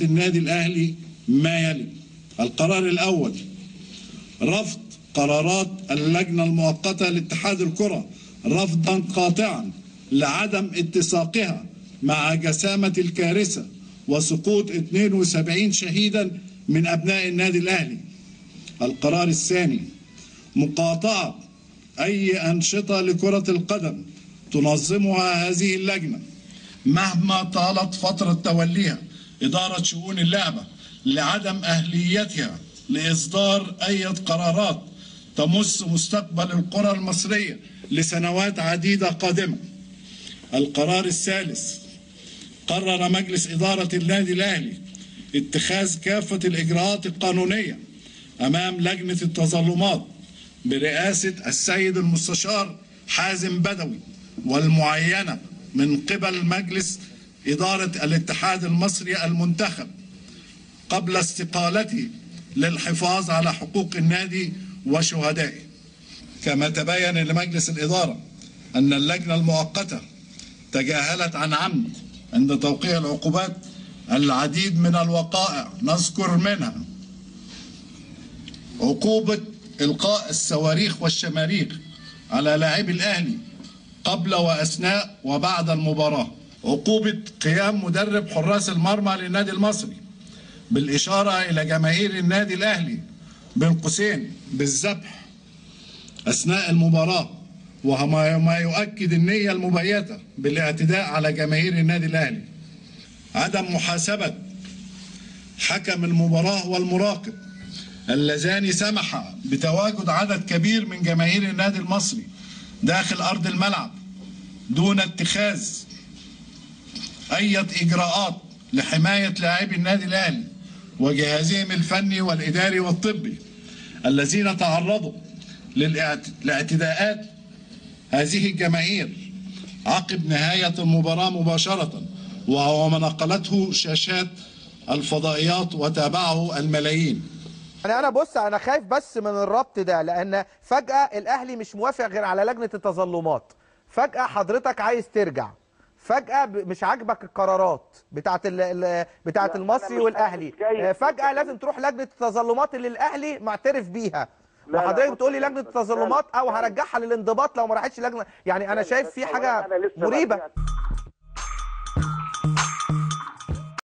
النادي الأهلي ما يلي: القرار الأول، رفض قرارات اللجنة المؤقتة لاتحاد الكرة رفضا قاطعا لعدم اتساقها مع جسامة الكارثة وسقوط 72 شهيدا من أبناء النادي الأهلي. القرار الثاني، مقاطعة أي أنشطة لكرة القدم تنظمها هذه اللجنة مهما طالت فترة توليها إدارة شؤون اللعبة لعدم أهليتها لإصدار أي قرارات تمس مستقبل الكرة المصرية لسنوات عديدة قادمة. القرار الثالث، قرر مجلس إدارة النادي الأهلي اتخاذ كافة الإجراءات القانونية أمام لجنة التظلمات برئاسة السيد المستشار حازم بدوي والمعينة من قبل مجلس إدارة الاتحاد المصري المنتخب قبل استقالته للحفاظ على حقوق النادي وشهدائه. كما تبين لمجلس الإدارة أن اللجنة المؤقتة تجاهلت عن عمد عند توقيع العقوبات العديد من الوقائع، نذكر منها عقوبة إلقاء الصواريخ والشماريخ على لاعبي الأهلي قبل وأثناء وبعد المباراة، عقوبة قيام مدرب حراس المرمى للنادي المصري بالإشارة إلى جماهير النادي الأهلي بين قوسين بالذبح أثناء المباراة، وما يؤكد النية المبيتة بالاعتداء على جماهير النادي الأهلي، عدم محاسبة حكم المباراة والمراقب اللذان سمح بتواجد عدد كبير من جماهير النادي المصري داخل أرض الملعب دون اتخاذ أي إجراءات لحماية لاعبي النادي الأهلي وجهازهم الفني والإداري والطبي الذين تعرضوا لاعتداءات هذه الجماهير عقب نهاية المباراة مباشرة، وهو ما نقلته شاشات الفضائيات وتابعه الملايين. أنا خايف بس من الربط ده، لأن فجأة الأهلي مش موافق غير على لجنة التظلمات، فجأة حضرتك عايز ترجع، فجأة مش عاجبك القرارات بتاعت المصري والأهلي، فجأة لازم تروح لجنة التظلمات اللي الأهلي معترف بيها، وحضرتك بتقول لي لجنة التظلمات أو هرجعها للانضباط لو ما راحتش لجنة. يعني أنا شايف في حاجة مريبة.